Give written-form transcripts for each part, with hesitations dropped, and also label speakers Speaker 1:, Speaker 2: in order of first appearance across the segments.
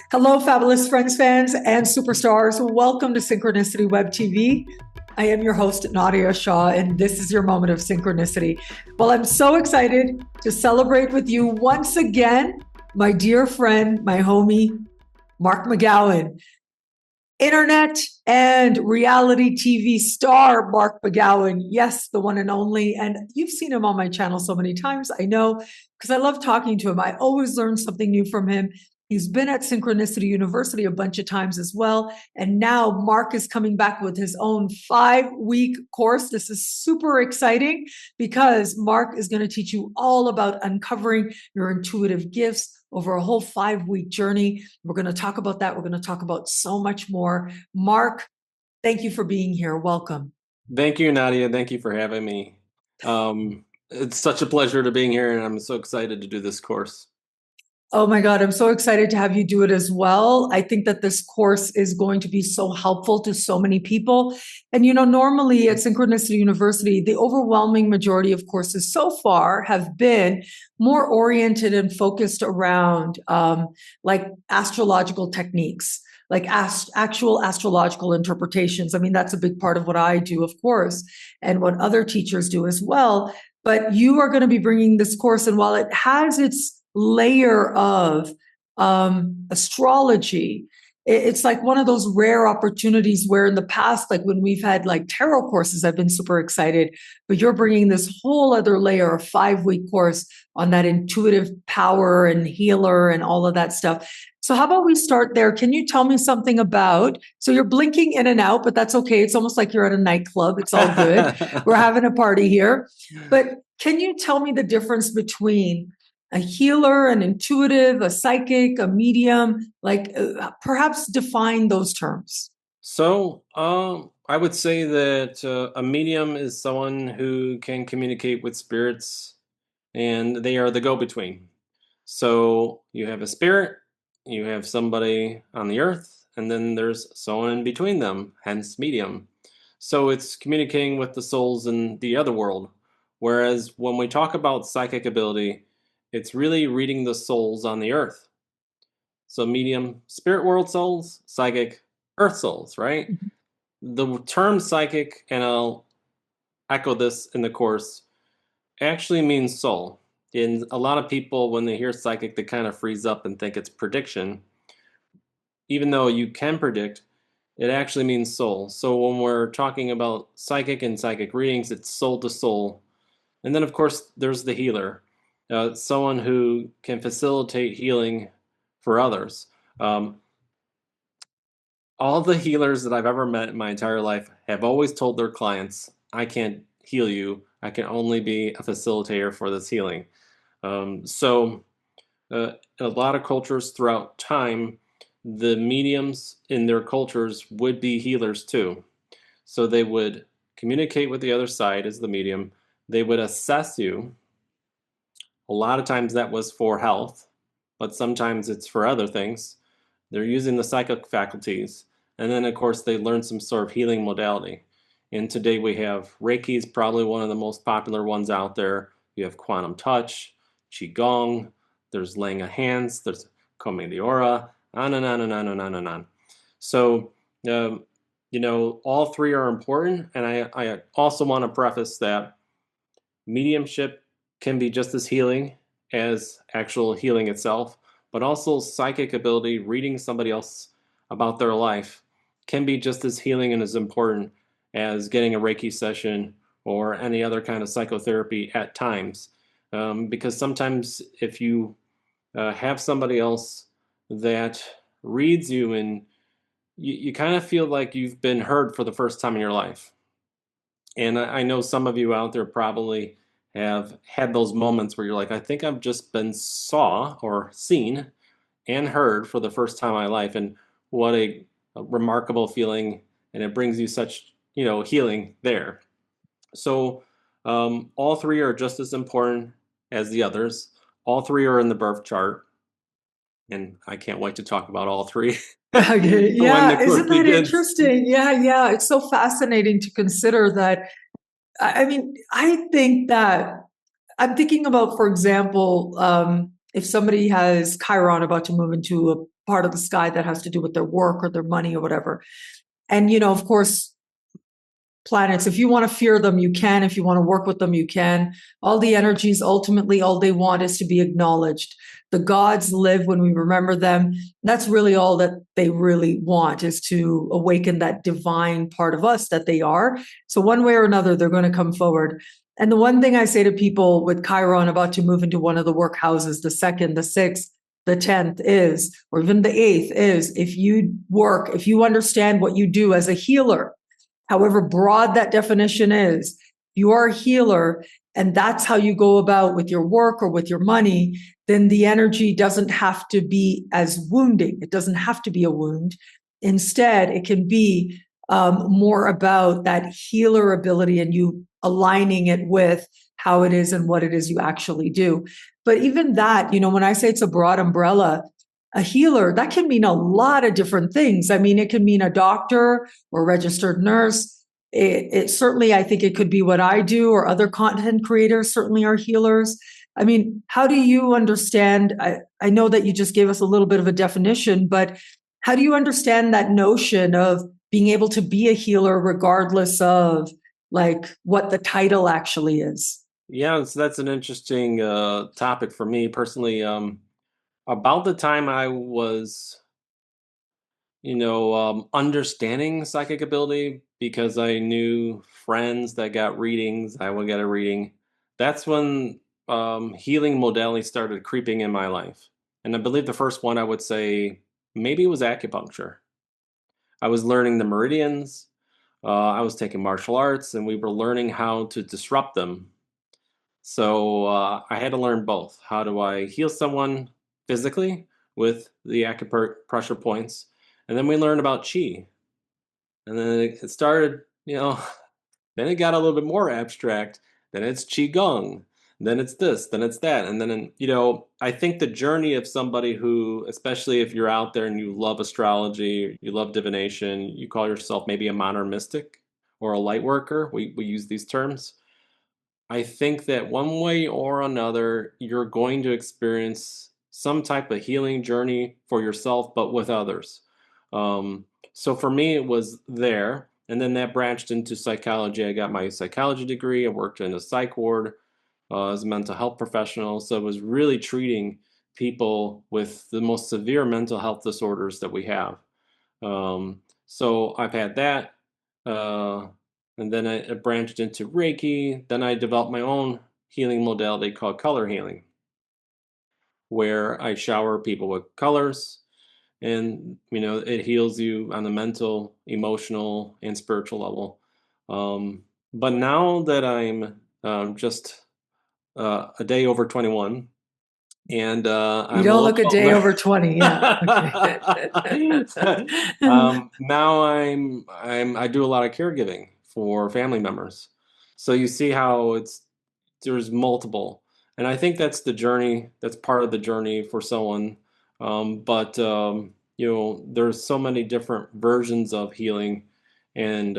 Speaker 1: Hello, fabulous friends, fans, and superstars. Welcome to Synchronicity Web TV. I am your host, Nadiya Shah, and this is your moment of synchronicity. Well, I'm so excited to celebrate with you once again, my dear friend, my homie, Mark Mcgowan. Internet and reality TV star Mark Mcgowan. Yes, the one and only. And you've seen him on my channel so many times. I know, because I love talking to him. I always learn something new from him. He's been at Synchronicity University a bunch of times as well. And now Mark is coming back with his own 5-week course. This is super exciting because Mark is going to teach you all about uncovering your intuitive gifts over a whole 5-week journey. We're going to talk about that. We're going to talk about so much more. Mark, thank you for being here. Welcome.
Speaker 2: Thank you, Nadiya. Thank you for having me. It's such a pleasure to being here, and I'm so excited to do this course.
Speaker 1: Oh my God, I'm so excited to have you do it as well. I think that this course is going to be so helpful to so many people. And, you know, normally at Synchronicity University, the overwhelming majority of courses so far have been more oriented and focused around like astrological techniques, like actual astrological interpretations. I mean, that's a big part of what I do, of course, and what other teachers do as well. But you are going to be bringing this course, and while it has its layer of astrology, it's like one of those rare opportunities where in the past, like when we've had like tarot courses, I've been super excited, but you're bringing this whole other layer, a 5-week course on that intuitive power and healer and all of that stuff. So how about we start there? Can you tell me something about, so you're blinking in and out, but that's okay. It's almost like you're at a nightclub. It's all good. We're having a party here. But can you tell me the difference between a healer, an intuitive, a psychic, a medium, like perhaps define those terms?
Speaker 2: So, I would say that a medium is someone who can communicate with spirits, and they are the go-between. So you have a spirit, you have somebody on the earth, and then there's someone in between them, hence medium. So it's communicating with the souls in the other world. Whereas when we talk about psychic ability, it's really reading the souls on the earth. So medium, spirit world souls, psychic, earth souls, right? The term psychic, and I'll echo this in the course, actually means soul. And a lot of people, when they hear psychic, they kind of freeze up and think it's prediction. Even though you can predict, it actually means soul. So when we're talking about psychic and psychic readings, it's soul to soul. And then, of course, there's the healer. Someone who can facilitate healing for others. All the healers that I've ever met in my entire life have always told their clients, I can't heal you. I can only be a facilitator for this healing. So in a lot of cultures throughout time, the mediums in their cultures would be healers too. So they would communicate with the other side as the medium. They would assess you. A lot of times that was for health, but sometimes it's for other things. They're using the psychic faculties. And then, of course, they learn some sort of healing modality. And today we have Reiki is probably one of the most popular ones out there. You have quantum touch, Qigong, there's laying of hands, there's combing the aura, on and on and on and on and on. So, you know, all three are important. And I also want to preface that mediumship can be just as healing as actual healing itself, but also psychic ability, reading somebody else about their life, can be just as healing and as important as getting a Reiki session or any other kind of psychotherapy at times. Because sometimes if you have somebody else that reads you and you kind of feel like you've been heard for the first time in your life. And I know some of you out there probably have had those moments where you're like, I think I've just been saw or seen and heard for the first time in my life. And what a remarkable feeling. And it brings you such, you know, healing there. So all three are just as important as the others. All three are in the birth chart. And I can't wait to talk about all three.
Speaker 1: Okay. Yeah, isn't that interesting? Yeah. It's so fascinating to consider that. I mean, I think that I'm thinking about, for example, if somebody has Chiron about to move into a part of the sky that has to do with their work or their money or whatever. And, of course, planets, if you want to fear them, you can. If you want to work with them, you can. All the energies, ultimately, all they want is to be acknowledged. The gods live when we remember them. That's really all that they really want, is to awaken that divine part of us that they are. So one way or another, they're going to come forward. And the one thing I say to people with Chiron about to move into one of the work houses, the 2nd, the 6th, the 10th is, or even the 8th is, if you understand what you do as a healer, however broad that definition is, you are a healer, and that's how you go about with your work or with your money, then the energy doesn't have to be as wounding. It doesn't have to be a wound. Instead, it can be more about that healer ability and you aligning it with how it is and what it is you actually do. But even that, when I say it's a broad umbrella, a healer, that can mean a lot of different things. I mean, it can mean a doctor or registered nurse. It certainly, I think it could be what I do, or other content creators certainly are healers. I mean, how do you understand? I know that you just gave us a little bit of a definition, but how do you understand that notion of being able to be a healer regardless of like what the title actually is?
Speaker 2: Yeah, so that's an interesting topic for me personally. About the time I was, understanding psychic ability because I knew friends that got readings, I would get a reading. That's when healing modalities started creeping in my life. And I believe the first one I would say maybe it was acupuncture. I was learning the meridians, I was taking martial arts, and we were learning how to disrupt them. So I had to learn both. How do I heal someone physically with the acupressure points? And then we learned about chi. And then it started, then it got a little bit more abstract. Then it's qigong. Then it's this, then it's that. And then, I think the journey of somebody who, especially if you're out there and you love astrology, you love divination, you call yourself maybe a modern mystic or a light worker. We use these terms. I think that one way or another, you're going to experience some type of healing journey for yourself, but with others. Um, so for me, it was there. And then that branched into psychology. I got my psychology degree. I worked in a psych ward as a mental health professional. So it was really treating people with the most severe mental health disorders that we have. So I've had that. Uh, and then I branched into Reiki. Then I developed my own healing modality called color healing, where I shower people with colors, and it heals you on the mental, emotional, and spiritual level. But now that I'm just a day over 21, and
Speaker 1: You
Speaker 2: I'm a
Speaker 1: don't
Speaker 2: little
Speaker 1: look a day
Speaker 2: older.
Speaker 1: over 20. Yeah. Okay.
Speaker 2: Now I do a lot of caregiving for family members. So you see how there's multiple, and I think that's the journey. That's part of the journey for someone. But there's so many different versions of healing, and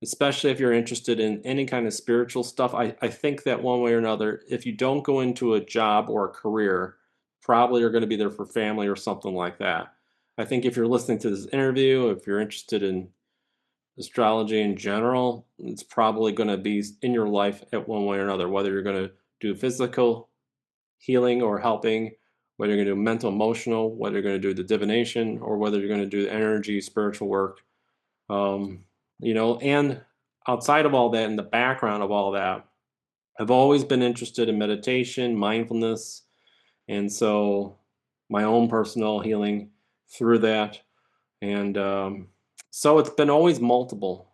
Speaker 2: especially if you're interested in any kind of spiritual stuff, I think that one way or another, if you don't go into a job or a career, probably you're going to be there for family or something like that. I think if you're listening to this interview, if you're interested in astrology in general, it's probably going to be in your life at one way or another, whether you're going to do physical healing or helping, whether you're going to do mental, emotional, whether you're going to do the divination, or whether you're going to do the energy, spiritual work. Um, and outside of all that, in the background of all that, I've always been interested in meditation, mindfulness, and so my own personal healing through that. And so it's been always multiple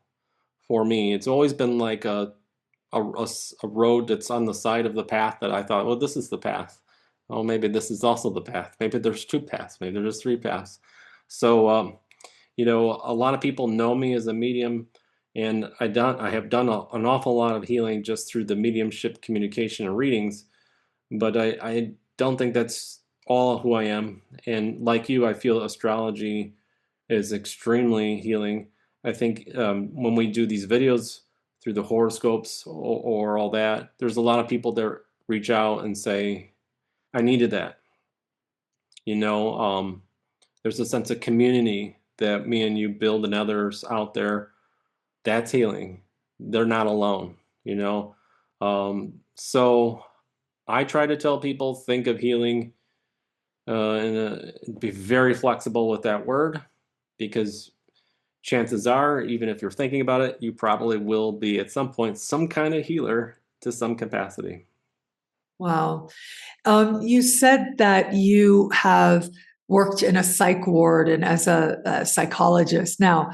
Speaker 2: for me. It's always been like a road that's on the side of the path that I thought, well, this is the path. Oh, maybe this is also the path. Maybe there's two paths. Maybe there's three paths. So a lot of people know me as a medium, and I have done an awful lot of healing just through the mediumship communication and readings, but I don't think that's all who I am. And like you, I feel astrology is extremely healing. I think when we do these videos through the horoscopes or all that, there's a lot of people that reach out and say, I needed that. You know, there's a sense of community that me and you build and others out there. That's healing. They're not alone, you know. So I try to tell people, think of healing and be very flexible with that word, because chances are, even if you're thinking about it, you probably will be at some point some kind of healer to some capacity.
Speaker 1: Wow. You said that you have worked in a psych ward and as a psychologist. Now,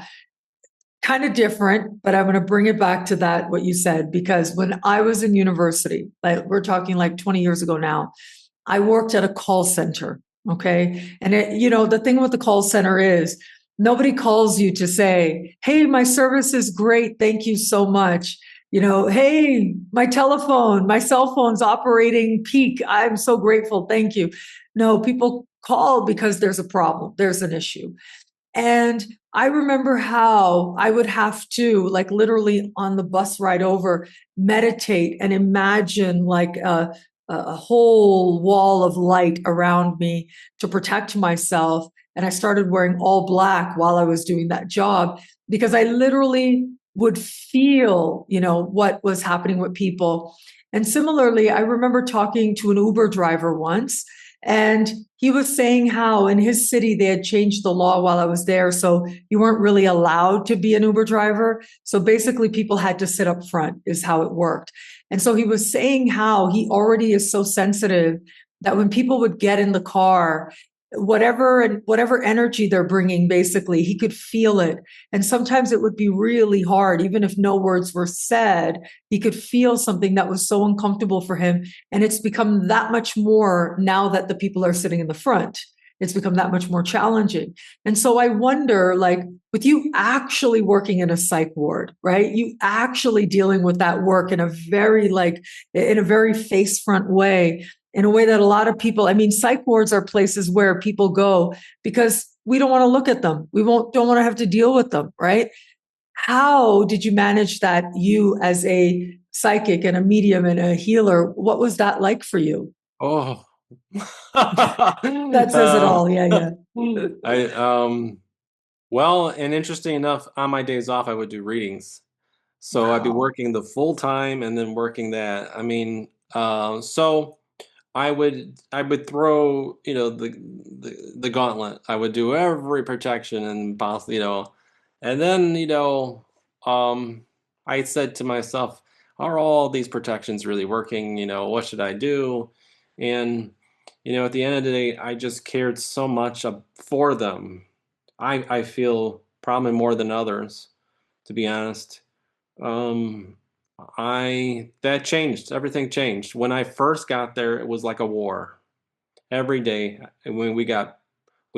Speaker 1: kind of different, but I'm going to bring it back to that, what you said, because when I was in university, like we're talking like 20 years ago now, I worked at a call center. Okay. And the thing with the call center is nobody calls you to say, hey, my service is great. Thank you so much. Hey, my cell phone's operating peak. I'm so grateful. Thank you. No, people call because there's a problem, there's an issue. And I remember how I would have to, like, literally on the bus ride over, meditate and imagine like a whole wall of light around me to protect myself. And I started wearing all black while I was doing that job because I literally would feel, what was happening with people. And similarly, I remember talking to an Uber driver once, and he was saying how in his city they had changed the law while I was there. So you weren't really allowed to be an Uber driver. So basically, people had to sit up front, is how it worked. And so he was saying how he already is so sensitive that when people would get in the car, whatever energy they're bringing, basically, he could feel it. And sometimes it would be really hard, even if no words were said, he could feel something that was so uncomfortable for him. And it's become that much more now that the people are sitting in the front. It's become that much more challenging. And so I wonder, like, with you actually working in a psych ward, right? You actually dealing with that work in a very face front way, in a way that a lot of people, I mean, psych wards are places where people go because we don't want to look at them. Don't want to have to deal with them, right? How did you manage that, you as a psychic and a medium and a healer? What was that like for you?
Speaker 2: Oh,
Speaker 1: That says it all. Yeah, yeah.
Speaker 2: I well, and interesting enough, on my days off, I would do readings. So I'd be
Speaker 1: Wow.
Speaker 2: working the full time and then working that. I mean, so I would throw, the gauntlet. I would do every protection and possibly, and then, I said to myself, are all these protections really working? What should I do? And, at the end of the day, I just cared so much for them. I feel probably more than others, to be honest. Um, I that changed. Everything changed. When I first got there, it was like a war. Every day, and when we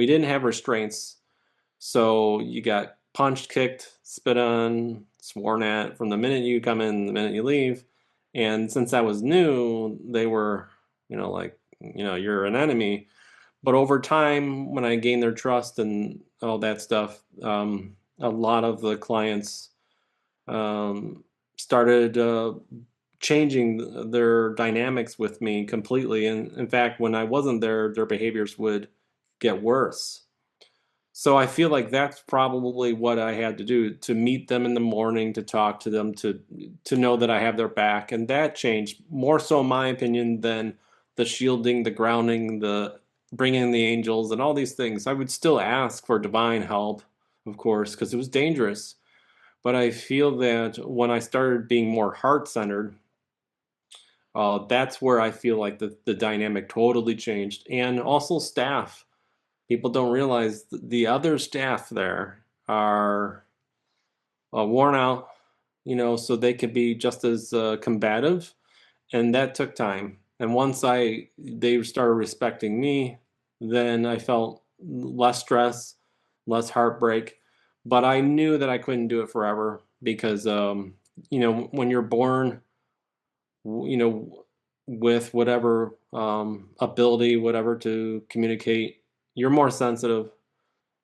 Speaker 2: didn't have restraints, so you got punched, kicked, spit on, sworn at from the minute you come in, the minute you leave. And since that was new, they were, like, you're an enemy. But over time, when I gained their trust and all that stuff, a lot of the clients um, started changing their dynamics with me completely. And in fact, when I wasn't there, their behaviors would get worse. So I feel like that's probably what I had to do, to meet them in the morning, to talk to them, to know that I have their back. And that changed more so, in my opinion, than the shielding, the grounding, the bringing the angels and all these things. I would still ask for divine help, of course, because it was dangerous. But I feel that when I started being more heart centered, that's where I feel like the dynamic totally changed. And also staff. People don't realize the other staff there are worn out, so they could be just as combative. And that took time. And once they started respecting me, then I felt less stress, less heartbreak. But I knew that I couldn't do it forever because, when you're born, you know, with whatever ability, whatever to communicate, you're more sensitive.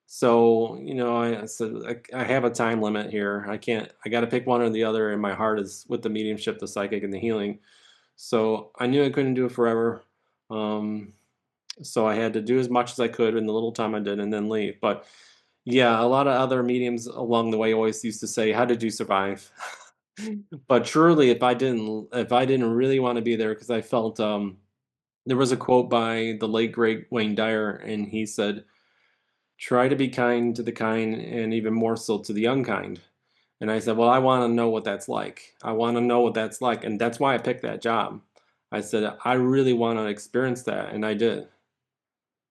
Speaker 2: So, I said, I have a time limit here. I got to pick one or the other. And my heart is with the mediumship, the psychic, and the healing. So I knew I couldn't do it forever. Um, so I had to do as much as I could in the little time I did and then leave. But yeah, a lot of other mediums along the way always used to say, "How did you survive?" But truly, if I didn't really want to be there because I felt there was a quote by the late great Wayne Dyer, and he said, "Try to be kind to the kind, and even more so to the unkind." And I said, "Well, I want to know what that's like. I want to know what that's like," and that's why I picked that job. I said, "I really want to experience that," and I did.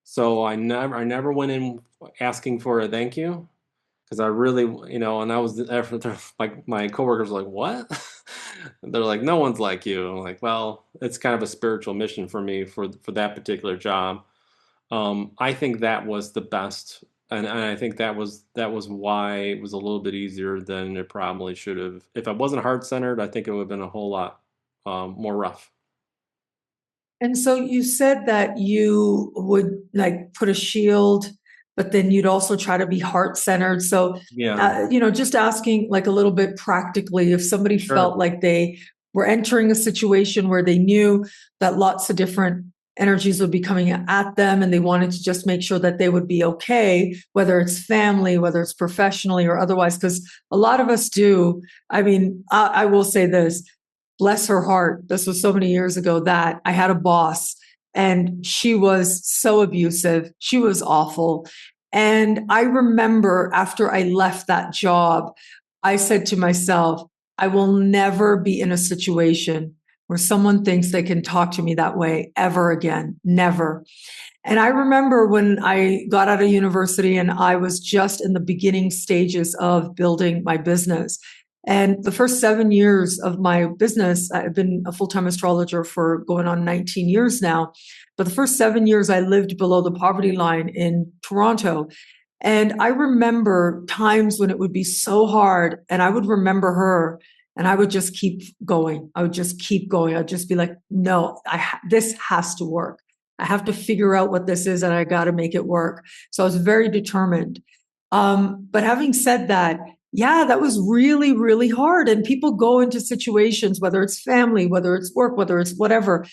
Speaker 2: So I never went in asking for a thank you because I really, and I was after like my coworkers were like, "What?" They're like, "No one's like you." I'm like, "Well, it's kind of a spiritual mission for me for that particular job." I think that was the best, and I think that was why it was a little bit easier than it probably should have. If I wasn't heart centered, I think it would have been a whole lot more rough.
Speaker 1: And so you said that you would like put a shield, but then you'd also try to be heart centered. So,
Speaker 2: Yeah,
Speaker 1: just asking like a little bit practically, if somebody
Speaker 2: sure.
Speaker 1: felt like they were entering a situation where they knew that lots of different energies would be coming at them and they wanted to just make sure that they would be okay, whether it's family, whether it's professionally or otherwise, because a lot of us do. I mean, I will say this, bless her heart, this was so many years ago that I had a boss and she was so abusive. She was awful. And I remember after I left that job, I said to myself, I will never be in a situation where someone thinks they can talk to me that way ever again. Never. And I remember when I got out of university and I was just in the beginning stages of building my business. And the first 7 years of my business, I've been a full time astrologer for going on 19 years now. But the first 7 years, I lived below the poverty line in Toronto. And I remember times when it would be so hard, and I would remember her, and I would just keep going. I would just keep going. I'd just be like, no, this has to work. I have to figure out what this is and I got to make it work. So I was very determined. But having said that, yeah, that was really, really hard. And people go into situations, whether it's family, whether it's work, whether it's whatever,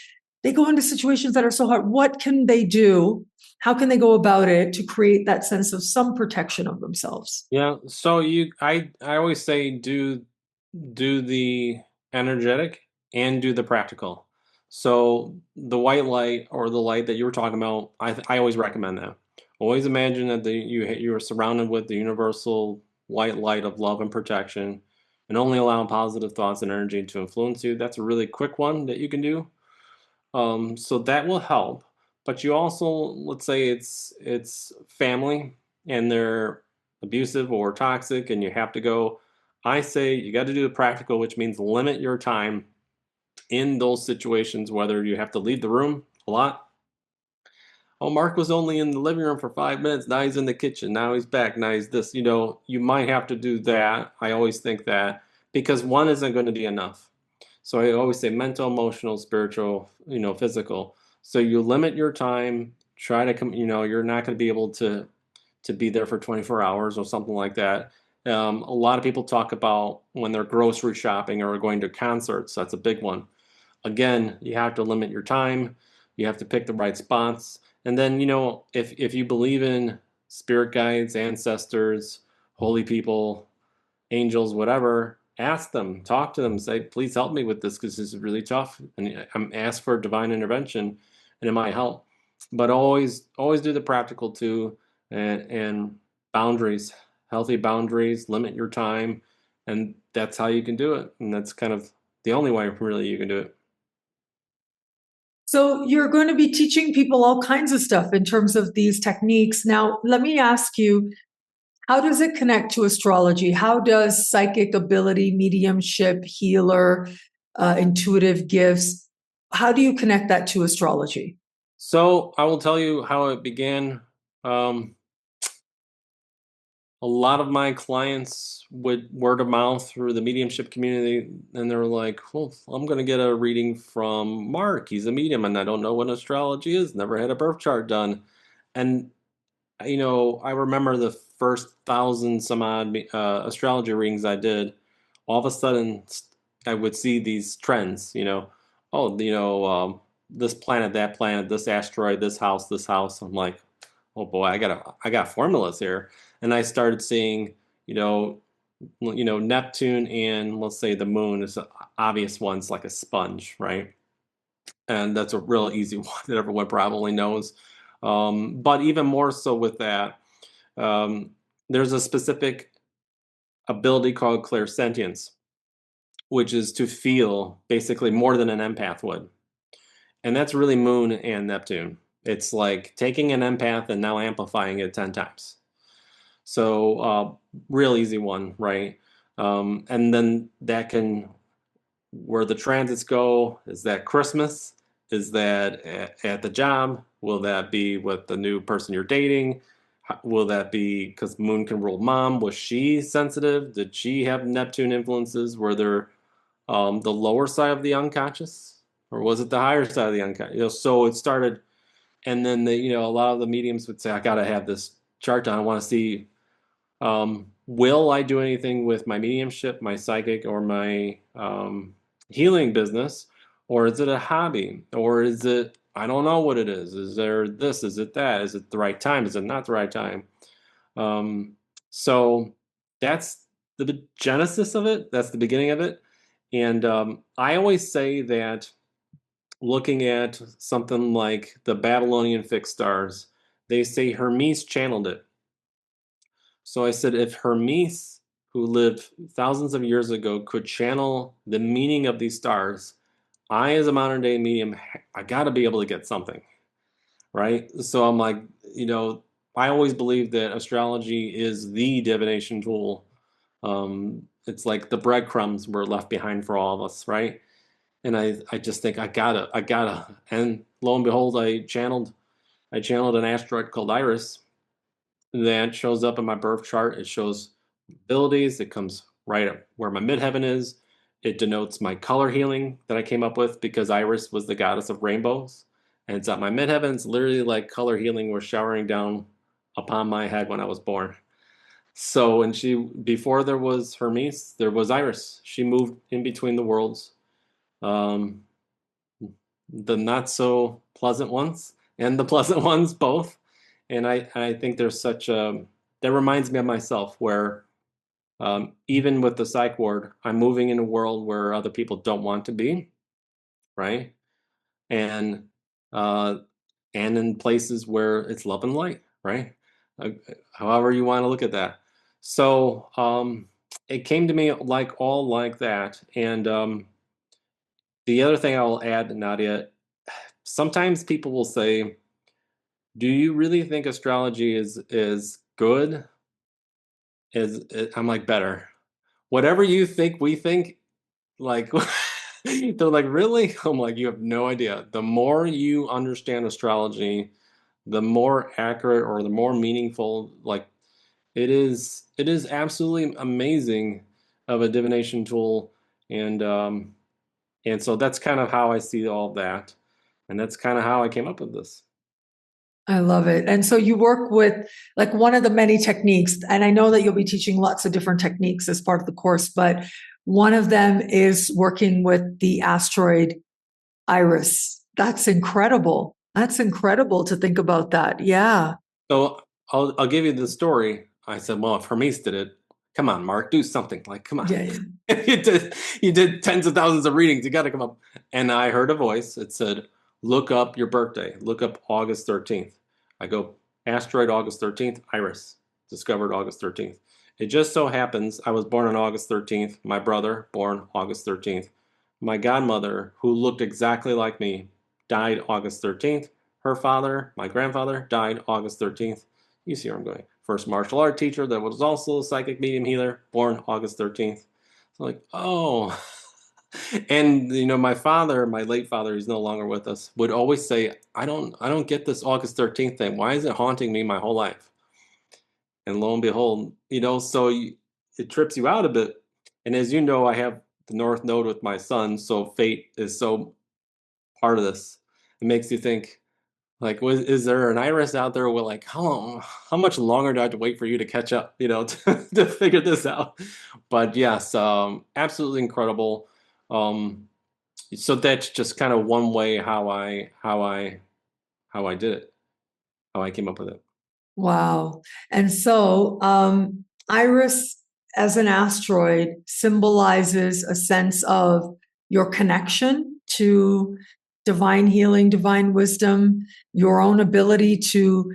Speaker 1: they go into situations that are so hard. What can they do? How can they go about it to create that sense of some protection of themselves?
Speaker 2: Yeah. So I always say do the energetic and do the practical. So the white light or the light that you were talking about, I always recommend that. Always imagine that you are surrounded with the universal white light of love and protection, and only allow positive thoughts and energy to influence you. That's a really quick one that you can do. So that will help. But you also, let's say it's family and they're abusive or toxic, and you have to go. I say you got to do the practical, which means limit your time in those situations, whether you have to leave the room a lot. Oh, Mark was only in the living room for 5 minutes. Now he's in the kitchen. Now he's back. Now he's this. You might have to do that. I always think that because one isn't going to be enough. So I always say mental, emotional, spiritual, physical. So you limit your time, try to come, you're not going to be able to be there for 24 hours or something like that. A lot of people talk about when they're grocery shopping or going to concerts. That's a big one. Again, you have to limit your time. You have to pick the right spots. And then, if you believe in spirit guides, ancestors, holy people, angels, whatever, ask them, talk to them, say, please help me with this because this is really tough. And I'm asked for divine intervention and it might help. But always do the practical too, and boundaries, healthy boundaries, limit your time, and that's how you can do it. And that's kind of the only way really you can do it.
Speaker 1: So you're going to be teaching people all kinds of stuff in terms of these techniques. Now, let me ask you, how does it connect to astrology? How does psychic ability, mediumship, healer, intuitive gifts, how do you connect that to astrology?
Speaker 2: So I will tell you how it began. Um, a lot of my clients would word of mouth through the mediumship community, and they were like, well, I'm going to get a reading from Mark. He's a medium, and I don't know what astrology is. Never had a birth chart done. And, I remember the first thousand some odd astrology readings I did. All of a sudden, I would see these trends, oh, this planet, that planet, this asteroid, this house, this house. I'm like, oh boy, I got formulas here. And I started seeing, you know, Neptune and let's say the moon is obvious ones like a sponge, right? And that's a real easy one that everyone probably knows. But even more so with that, um, there's a specific ability called clairsentience, which is to feel basically more than an empath would. And that's really Moon and Neptune. It's like taking an empath and now amplifying it 10 times. So, real easy one, right? And then that can, where the transits go, is that Christmas? Is that at the job? Will that be with the new person you're dating? Will that be because Moon can rule mom? Was she sensitive? Did she have Neptune influences? Were there the lower side of the unconscious, or was it the higher side of the unconscious? So it started, and then a lot of the mediums would say, "I got to have this chart done. I want to see, will I do anything with my mediumship, my psychic, or my healing business, or is it a hobby, or is it? I don't know what it is. Is there this? Is it that? Is it the right time? Is it not the right time?" Um, so that's the genesis of it. That's the beginning of it. And I always say that looking at something like the Babylonian fixed stars, they say Hermes channeled it. So I said, if Hermes, who lived thousands of years ago, could channel the meaning of these stars, I, as a modern day medium, I got to be able to get something, right? So I'm like, I always believe that astrology is the divination tool. It's like the breadcrumbs were left behind for all of us, right? And I just think I gotta, and lo and behold, I channeled an asteroid called Iris that shows up in my birth chart. It shows abilities. It comes right up where my midheaven is. It denotes my color healing that I came up with because Iris was the goddess of rainbows, and it's at my midheaven. It's literally like color healing was showering down upon my head when I was born. So, and before there was Hermes, there was Iris. She moved in between the worlds. Um, the not so pleasant ones and the pleasant ones both. And I think there's such a, that reminds me of myself where even with the psych ward, I'm moving in a world where other people don't want to be, right? And uh, and in places where it's love and light, right? Uh, However you want to look at that. So it came to me like all like that. And the other thing I'll add, Nadiya, sometimes people will say, "Do you really think astrology is good?" I'm like, better. Whatever you think, we think. Like, they're like, really? I'm like, you have no idea. The more you understand astrology, the more accurate or the more meaningful, like it is absolutely amazing of a divination tool. And so that's kind of how I see all that. And that's kind of how I came up with this.
Speaker 1: I love it. And so you work with like one of the many techniques, and I know that you'll be teaching lots of different techniques as part of the course, but one of them is working with the asteroid Iris. That's incredible. That's incredible to think about that. Yeah.
Speaker 2: So I'll give you the story. I said, well, if Hermes did it, come on, Mark, do something. Like, come on.
Speaker 1: Yeah. Yeah.
Speaker 2: You did tens of thousands of readings. You got to come up. And I heard a voice. It said, look up your birthday. Look up August 13th. I go, asteroid August 13th, Iris, discovered August 13th. It just so happens I was born on August 13th. My brother, born August 13th. My godmother, who looked exactly like me, died August 13th. Her father, my grandfather, died August 13th. You see where I'm going. First martial art teacher that was also a psychic medium healer, born August 13th. So like, oh. And my father, my late father, he's no longer with us, would always say, I don't get this August 13th thing. Why is it haunting me my whole life? And lo and behold, it trips you out a bit. And as you know, I have the North Node with my son, so fate is so part of this. It makes you think, like, is there an Iris out there where, like, how much longer do I have to wait for you to catch up, to figure this out? But yes, absolutely incredible. Um, So that's just kind of one way how I did it, how I came up with it.
Speaker 1: Wow. And so, Iris as an asteroid symbolizes a sense of your connection to divine healing, divine wisdom, your own ability to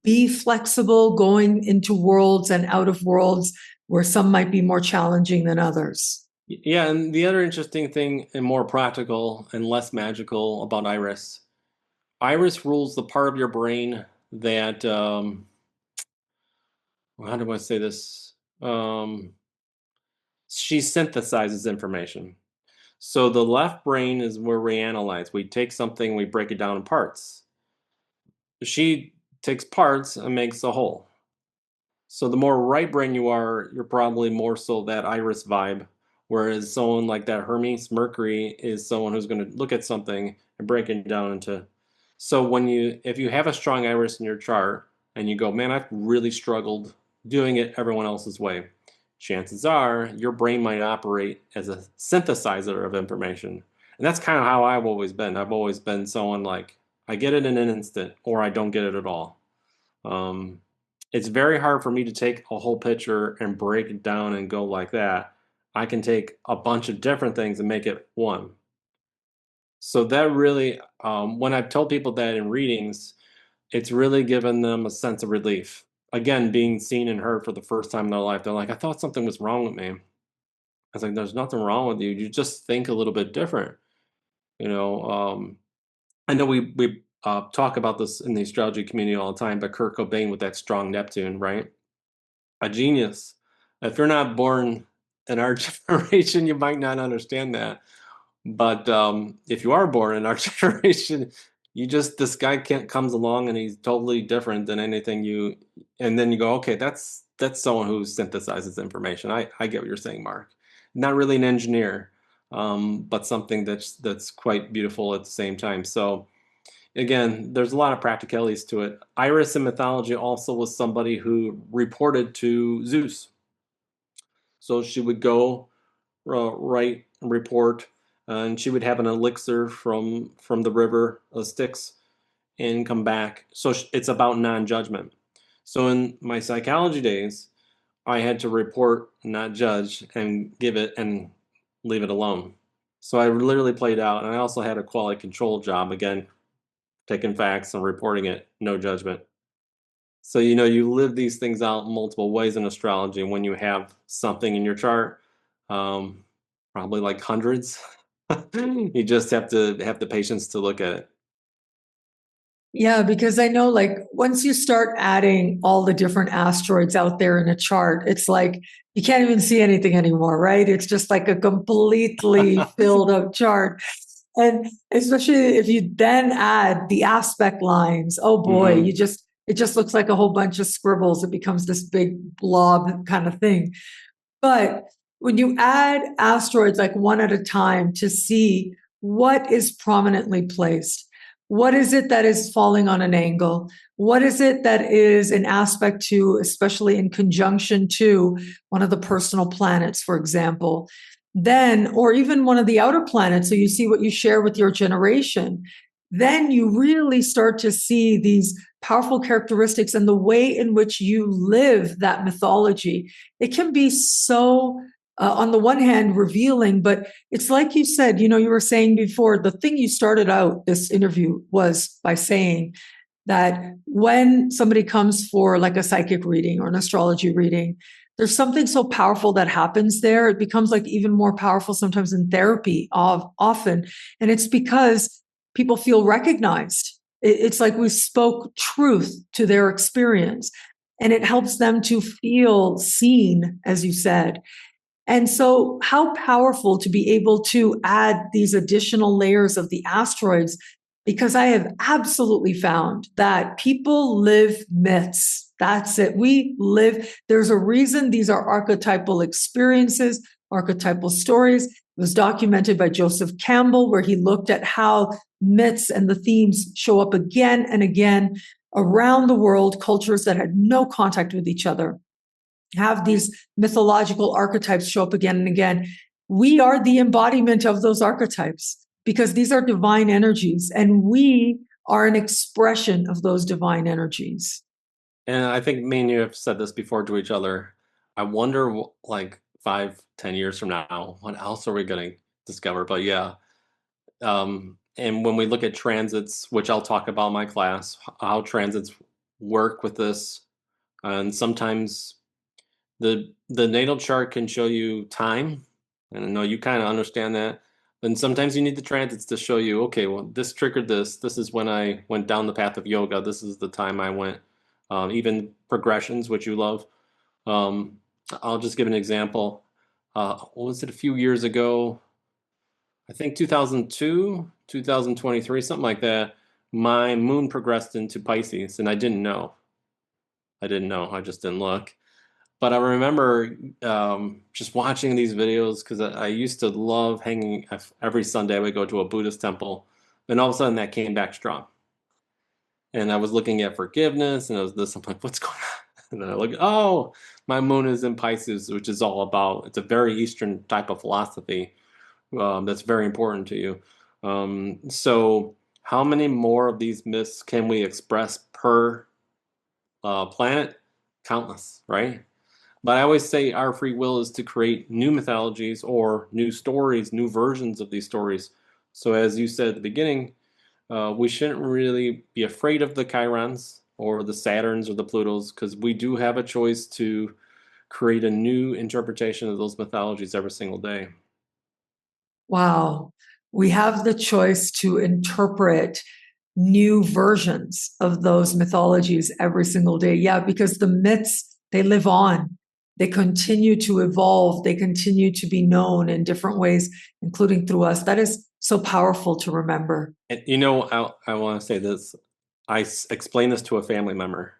Speaker 1: be flexible going into worlds and out of worlds where some might be more challenging than others.
Speaker 2: Yeah, and the other interesting thing and more practical and less magical about Iris, Iris rules the part of your brain that how do I say this? She synthesizes information. So the left brain is where we analyze. We take something, we break it down in parts. She takes parts and makes a whole. So the more right brain you are, you're probably more so that Iris vibe. Whereas someone like that Hermes Mercury is someone who's going to look at something and break it down into. So if you have a strong Iris in your chart and you go, man, I've really struggled doing it everyone else's way, chances are your brain might operate as a synthesizer of information. And that's kind of how I've always been. I've always been someone like, I get it in an instant or I don't get it at all. Um, it's very hard for me to take a whole picture and break it down and go like that. I can take a bunch of different things and make it one. So that really, when I've told people that in readings, it's really given them a sense of relief. Again, being seen and heard for the first time in their life, they're like, I thought something was wrong with me. I was like, there's nothing wrong with you. You just think a little bit different. You know, I know we talk about this in the astrology community all the time, but Kurt Cobain with that strong Neptune, right? A genius. If you're not born in our generation, you might not understand that. But if you are born in our generation, you just this guy can't comes along and he's totally different than anything you. And then you go, okay, that's someone who synthesizes information. I get what you're saying, Mark. Not really an engineer, but something that's quite beautiful at the same time. So again, there's a lot of practicalities to it. Iris in mythology also was somebody who reported to Zeus. So she would go write and report, and she would have an elixir from the river of Styx and come back. So it's about non-judgment. So in my psychology days, I had to report, not judge, and give it and leave it alone. So I literally played out, and I also had a quality control job again, taking facts and reporting it, no judgment. So, you live these things out multiple ways in astrology. And when you have something in your chart, um, probably like hundreds, you just have to have the patience to look at it.
Speaker 1: Yeah, because I know like once you start adding all the different asteroids out there in a chart, it's like you can't even see anything anymore, right? It's just like a completely filled up chart. And especially if you then add the aspect lines, oh boy,
Speaker 2: Hmm.
Speaker 1: it just looks like a whole bunch of scribbles. It becomes this big blob kind of thing. But when you add asteroids like one at a time to see what is prominently placed, what is it that is falling on an angle? What is it that is an aspect to, especially in conjunction to one of the personal planets, for example? Then, or even one of the outer planets, so you see what you share with your generation. Then you really start to see these powerful characteristics and the way in which you live that mythology. It can be so, on the one hand, revealing, but it's like you said, you were saying before, the thing you started out this interview was by saying that when somebody comes for like a psychic reading or an astrology reading, there's something so powerful that happens there. It becomes like even more powerful sometimes in therapy often. And it's because people feel recognized. It's like we spoke truth to their experience and it helps them to feel seen, as you said. And so, how powerful to be able to add these additional layers of the asteroids, because I have absolutely found that people live myths. That's it. We live, there's a reason these are archetypal experiences, archetypal stories. It was documented by Joseph Campbell, where he looked at how myths and the themes show up again and again around the world, cultures that had no contact with each other have these mythological archetypes show up again and again. We are the embodiment of those archetypes. because these are divine energies and we are an expression of those divine energies.
Speaker 2: And I think me and you have said this before to each other. I wonder, like 5, 10 years from now, what else are we going to discover? But yeah, and when we look at transits, which I'll talk about in my class, how transits work with this, and sometimes the natal chart can show you time, and I know you kind of understand that. And sometimes you need the transits to show you, okay, well, this triggered this. This is when I went down the path of yoga. This is the time I went. Even progressions, which you love. Um, I'll just give an example. What was it, a few years ago? I think 2002, 2023, something like that. My moon progressed into Pisces, and I didn't know. I didn't know. I just didn't look. But I remember just watching these videos because I used to love hanging. Every Sunday, I would go to a Buddhist temple. Then all of a sudden, that came back strong. And I was looking at forgiveness, and it was this. I'm like, what's going on? And then I look, oh, my moon is in Pisces, which is all about, it's a very Eastern type of philosophy that's very important to you. So, how many more of these myths can we express per planet? Countless, right? But I always say our free will is to create new mythologies or new stories, new versions of these stories. So, as you said at the beginning, we shouldn't really be afraid of the Chirons or the Saturns or the Plutos because we do have a choice to create a new interpretation of those mythologies every single day.
Speaker 1: Wow. We have the choice to interpret new versions of those mythologies every single day. Yeah, because the myths, they live on. They continue to evolve. They continue to be known in different ways, including through us. That is so powerful to remember.
Speaker 2: And I want to say this. Explained this to a family member.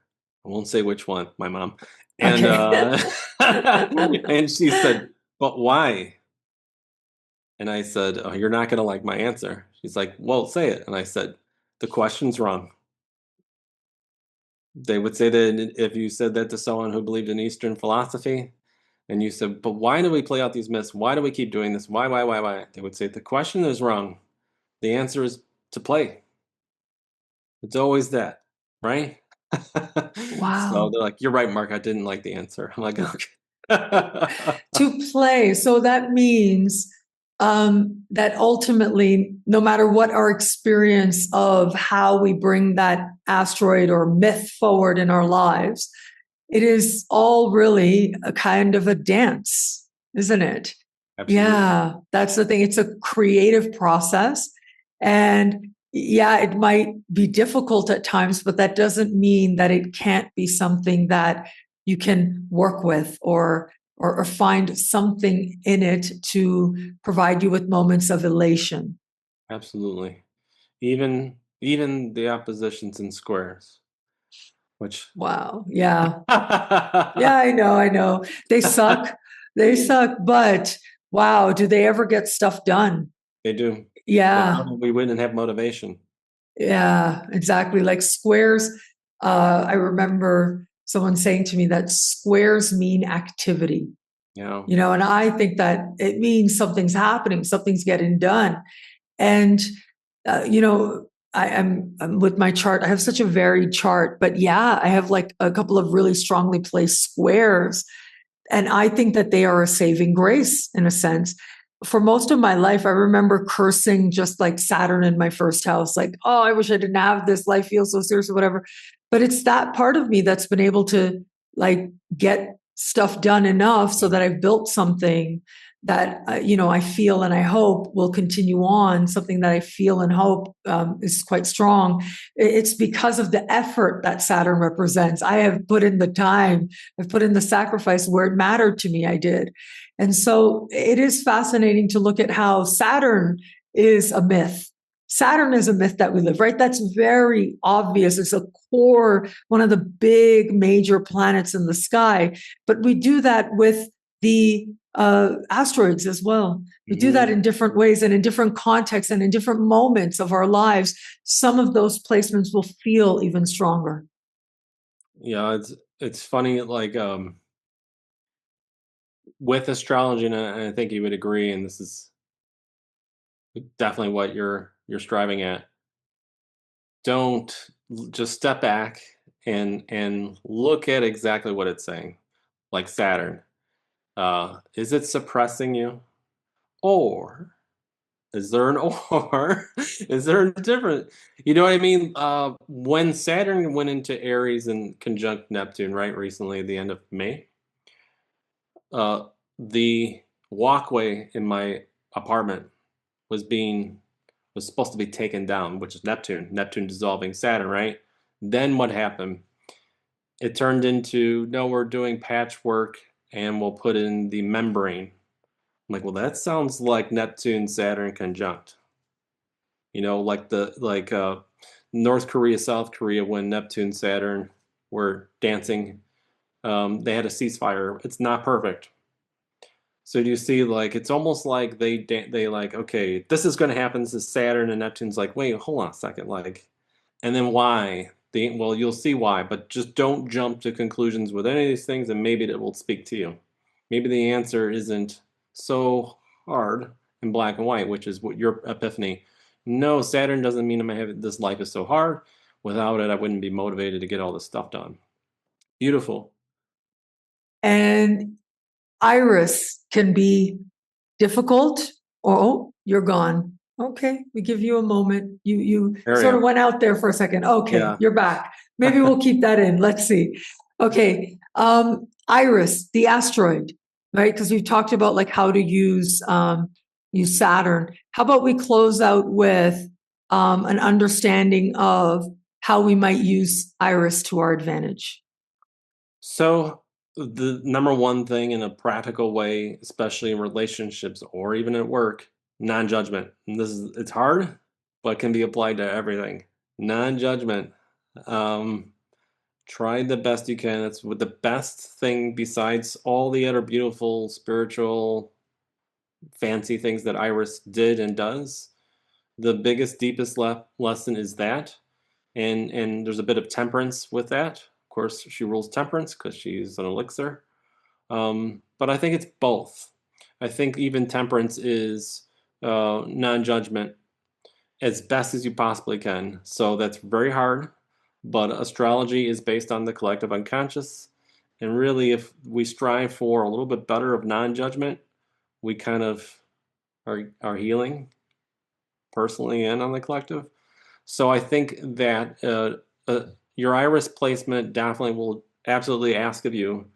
Speaker 2: I won't say which one, my mom. And
Speaker 1: Okay.
Speaker 2: and she said, "But why?" And I said, "Oh, you're not going to like my answer." She's like, "Well, say it." And I said, "The question's wrong." They would say that if you said that to someone who believed in Eastern philosophy, and you said, "But why do we play out these myths? Why do we keep doing this? Why?" They would say, "The question is wrong. The answer is to play. It's always that, right?" So
Speaker 1: Wow.
Speaker 2: they're like, "You're right, Mark. I didn't like the answer." I'm like, "Okay."
Speaker 1: To play. So that means that ultimately, no matter what our experience of how we bring that asteroid or myth forward in our lives, it is all really a kind of a dance, isn't it?
Speaker 2: Absolutely.
Speaker 1: Yeah, that's the thing. It's a creative process. And yeah, it might be difficult at times, but that doesn't mean that it can't be something that you can work with or find something in it to provide you with moments of elation.
Speaker 2: Absolutely. Even the oppositions in squares, which
Speaker 1: Wow. Yeah. Yeah, I know. They suck. They suck, but wow, do they ever get stuff done?
Speaker 2: they do.
Speaker 1: Yeah.
Speaker 2: Without it, we wouldn't have motivation.
Speaker 1: Yeah, exactly. Like squares, I remember someone saying to me that squares mean activity,
Speaker 2: You know,
Speaker 1: and I think that it means something's happening, something's getting done. And, you know, I'm with my chart. I have such a varied chart, but yeah, I have like a couple of really strongly placed squares. And I think that they are a saving grace in a sense. For most of my life, I remember cursing just like Saturn in my first house, like, oh, I wish I didn't have this. Life feels so serious or whatever. But it's that part of me that's been able to like get stuff done enough so that I've built something that I feel and I hope will continue on. Something that I feel and hope is quite strong. It's because of the effort that Saturn represents. I have put in the time, I've put in the sacrifice where it mattered to me. I did, and so it is fascinating to look at how Saturn is a myth. Saturn is a myth that we live, right? That's very obvious. It's a core, one of the big major planets in the sky. But we do that with the asteroids as well. We do that
Speaker 2: mhm.
Speaker 1: in different ways and in different contexts and in different moments of our lives. Some of those placements will feel even stronger.
Speaker 2: Yeah, it's funny, like with astrology, and I think you would agree, and this is definitely what you're striving at. Don't just step back and look at exactly what it's saying. Like Saturn. Is it suppressing you? Or is there an or? Is there a different? You know what I mean? When Saturn went into Aries and conjunct Neptune, right, recently at the end of May, uh, the walkway in my apartment was being was supposed to be taken down, which is Neptune. Neptune dissolving Saturn, right? Then what happened? It turned into no, we're doing patchwork and we'll put in the membrane. I'm like, well, that sounds like Neptune Saturn conjunct. Like North Korea, South Korea, when Neptune, Saturn were dancing, they had a ceasefire. It's not perfect. So do you see, like, it's almost like they like, okay, this is going to happen. This is Saturn, and Neptune's like, wait, hold on a second, like, and then why? Well, you'll see why, but just don't jump to conclusions with any of these things, and maybe it will speak to you. Maybe the answer isn't so hard in black and white, which is what your epiphany. No, Saturn doesn't mean this life is so hard. Without it, I wouldn't be motivated to get all this stuff done. Beautiful.
Speaker 1: And Iris can be difficult. Oh, you're gone. Okay, we give you a moment. You
Speaker 2: There I
Speaker 1: sort of
Speaker 2: am.
Speaker 1: went out there for a second. Okay,
Speaker 2: Yeah.
Speaker 1: you're back. Maybe we'll keep that in. Let's see. Okay, Iris, the asteroid, right? Because we've talked about like how to use Saturn. How about we close out with an understanding of how we might use Iris to our advantage?
Speaker 2: So the number one thing in a practical way, especially in relationships or even at work, non-judgment. And it's hard, but can be applied to everything. Non-judgment. Um, Try the best you can. It's the best thing besides all the other beautiful spiritual fancy things that Iris did and does. The biggest, deepest lesson is that, and there's a bit of temperance with that. Of course, she rules temperance because she's an elixir. But I think it's both. I think even temperance is non-judgment as best as you possibly can. So that's very hard, but astrology is based on the collective unconscious. And really, if we strive for a little bit better of non-judgment, we kind of are healing personally and on the collective. So I think that your iris placement definitely will absolutely ask of you,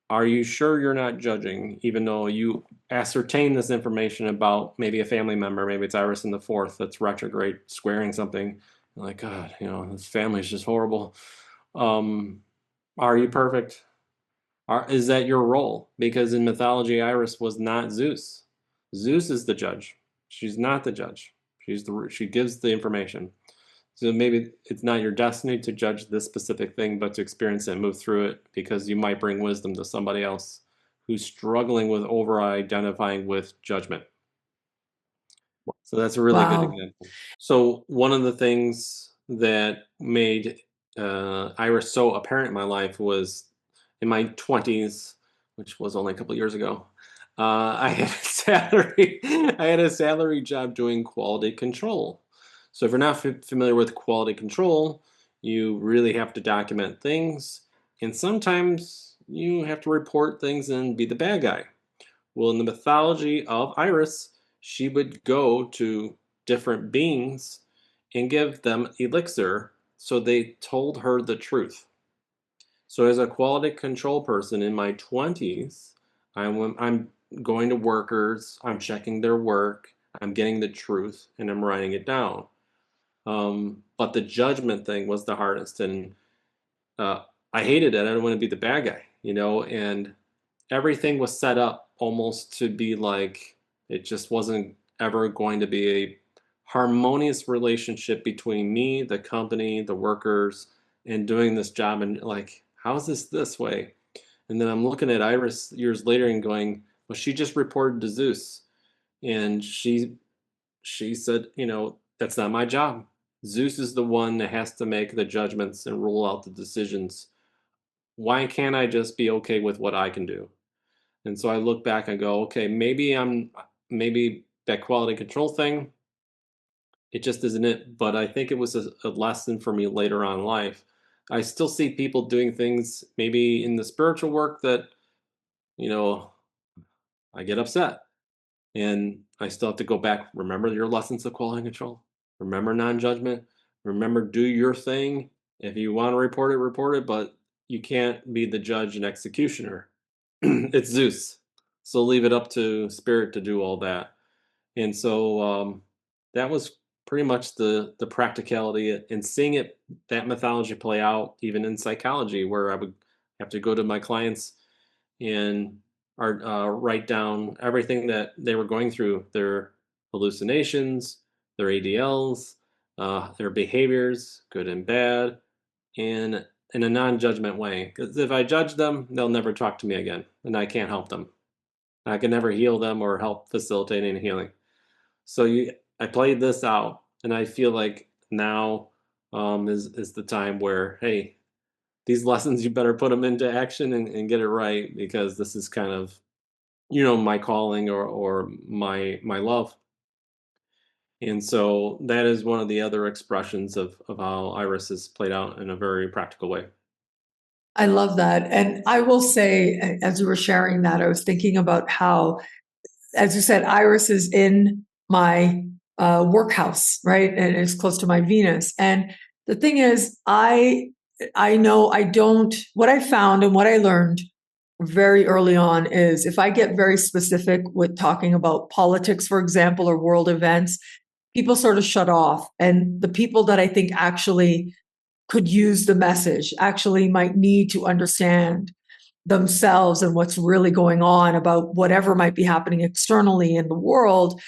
Speaker 2: are you sure you're not judging, even though you ascertain this information about maybe a family member, maybe it's Iris in the fourth that's retrograde, squaring something, you're like, God, this family is just horrible. Um, are you perfect? Is that your role? Because in mythology, Iris was not Zeus. Zeus is the judge. She's not the judge. She gives the information. So maybe it's not your destiny to judge this specific thing, but to experience it and move through it because you might bring wisdom to somebody else who's struggling with over identifying with judgment. So that's a really good
Speaker 1: Wow.
Speaker 2: example. So one of the things that made Iris so apparent in my life was in my 20s, which was only a couple years ago. I had a salary. I had a salary job doing quality control. So if you're not familiar with quality control, you really have to document things, and sometimes you have to report things and be the bad guy. Well, in the mythology of Iris, she would go to different beings and give them elixir so they told her the truth. So, as a quality control person in my 20s, I'm going to workers, I'm checking their work, I'm getting the truth, and I'm writing it down. But the judgment thing was the hardest, and uh, I hated it. I didn't want to be the bad guy, and everything was set up almost to be like it just wasn't ever going to be a harmonious relationship between me, the company, the workers, and doing this job. And like, how is this way? And then I'm looking at Iris years later and going, well, she just reported to Zeus, and she said, that's not my job. Zeus is the one that has to make the judgments and rule out the decisions. Why can't I just be okay with what I can do? And so I look back and go, okay, maybe that quality control thing, it just isn't it. But I think it was a lesson for me later on in life. I still see people doing things maybe in the spiritual work that, you know, I get upset. And I still have to go back. Remember your lessons of quality control. Remember non-judgment. Remember, do your thing. If you want to report it, but you can't be the judge and executioner. It's Zeus. So leave it up to spirit to do all that. And so that was pretty much the practicality and seeing it, that mythology play out even in psychology, where I would have to go to my clients and write down everything that they were going through, their hallucinations, their ADLs, their behaviors, good and bad, and in a non-judgment way. Because if I judge them, they'll never talk to me again, and I can't help them. I can never heal them or help facilitate any healing. So I played this out, and I feel like now is the time where, hey, these lessons, you better put them into action and get it right, because this is kind of, my calling or my love. And so that is one of the other expressions of how Iris is played out in a very practical way.
Speaker 1: I love that. And I will say, as you were sharing that, I was thinking about how, as you said, Iris is in my workhouse, right? And it's close to my Venus. And the thing is, I know I don't, what I found and what I learned very early on is if I get very specific with talking about politics, for example, or world events, people sort of shut off. And the people that I think actually could use the message actually might need to understand themselves and what's really going on about whatever might be happening externally in the world,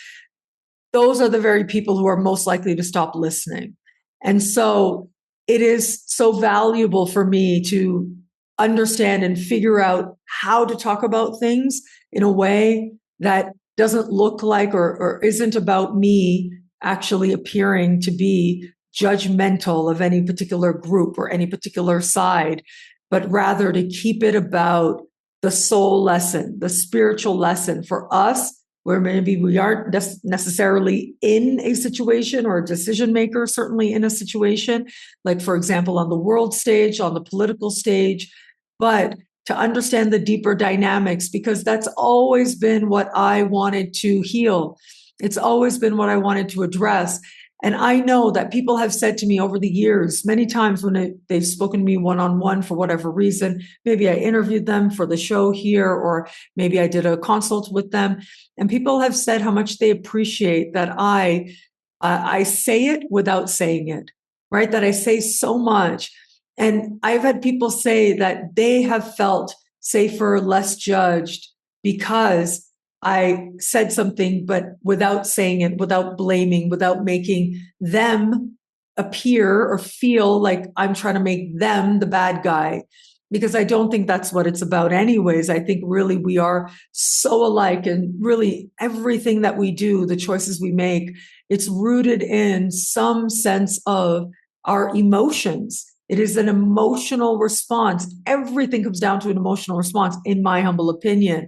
Speaker 1: those are the very people who are most likely to stop listening. And so it is so valuable for me to understand and figure out how to talk about things in a way that doesn't look like or isn't about me actually appearing to be judgmental of any particular group or any particular side, but rather to keep it about the soul lesson, the spiritual lesson for us, where maybe we aren't necessarily in a situation or a decision maker, certainly in a situation, like, for example, on the world stage, on the political stage, but to understand the deeper dynamics, because that's always been what I wanted to heal. It's always been what I wanted to address. And I know that people have said to me over the years, many times when they've spoken to me one-on-one for whatever reason, maybe I interviewed them for the show here, or maybe I did a consult with them. And people have said how much they appreciate that I say it without saying it, right? That I say so much. And I've had people say that they have felt safer, less judged because I said something, but without saying it, without blaming, without making them appear or feel like I'm trying to make them the bad guy, because I don't think that's what it's about anyways. I think really we are so alike, and really everything that we do, the choices we make, it's rooted in some sense of our emotions. It is an emotional response. Everything comes down to an emotional response, in my humble opinion.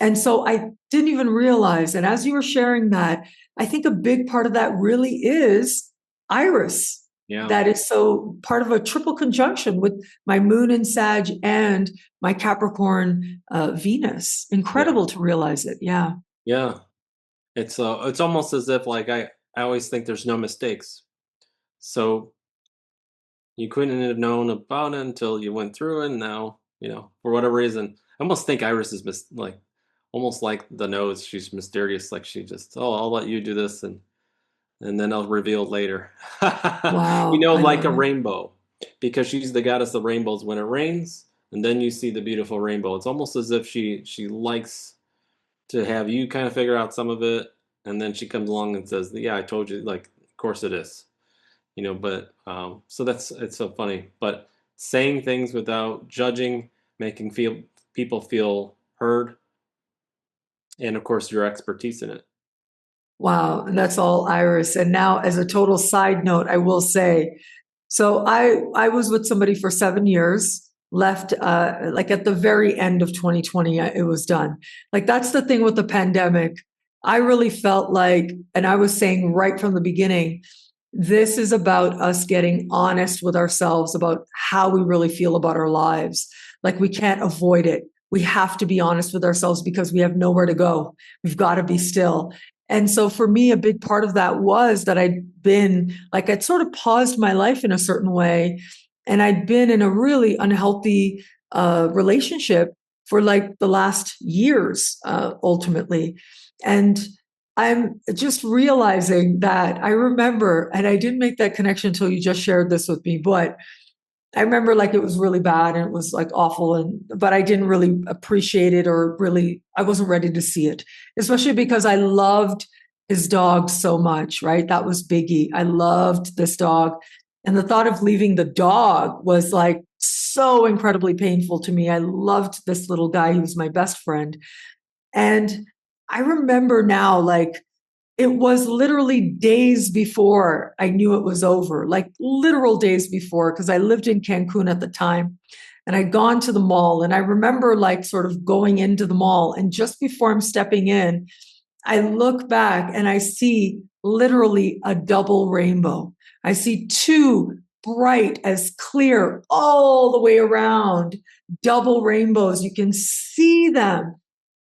Speaker 1: And so I didn't even realize. And as you were sharing that, I think a big part of that really is Iris.
Speaker 2: Yeah.
Speaker 1: That is so part of a triple conjunction with my moon in Sag and my Capricorn Venus. Incredible to realize it. Yeah.
Speaker 2: Yeah. It's almost as if, like, I always think there's no mistakes. So you couldn't have known about it until you went through it. And now, for whatever reason, I almost think Iris is like almost like the nose. She's mysterious. Like she just, I'll let you do this, and then I'll reveal it later.
Speaker 1: Wow. I
Speaker 2: Like
Speaker 1: love
Speaker 2: a
Speaker 1: it.
Speaker 2: rainbow, because she's the goddess of rainbows. When it rains, and then you see the beautiful rainbow. It's almost as if she likes to have you kind of figure out some of it, and then she comes along and says, "Yeah, I told you." Like, of course it is. But so it's so funny. But saying things without judging, making people feel heard, and of course your expertise in it.
Speaker 1: Wow. And that's all Iris. And now, as a total side note, I will say, so I was with somebody for 7 years, left like at the very end of 2020, it was done. Like, that's the thing with the pandemic. I really felt like, and I was saying right from the beginning, this is about us getting honest with ourselves about how we really feel about our lives. Like we can't avoid it. We have to be honest with ourselves because we have nowhere to go. We've got to be still. And so for me, a big part of that was that I'd sort of paused my life in a certain way. And I'd been in a really unhealthy relationship for like the last years, ultimately. And I'm just realizing that I remember, and I didn't make that connection until you just shared this with me, but I remember like it was really bad and it was like awful, but I didn't really appreciate it, or really I wasn't ready to see it, especially because I loved his dog so much, right? That was Biggie. I loved this dog. And the thought of leaving the dog was like so incredibly painful to me. I loved this little guy. He was my best friend. And I remember now, like, it was literally days before I knew it was over, like literal days before, because I lived in Cancun at the time and I'd gone to the mall. And I remember like sort of going into the mall. And just before I'm stepping in, I look back and I see literally a double rainbow. I see two bright as clear all the way around double rainbows. You can see them,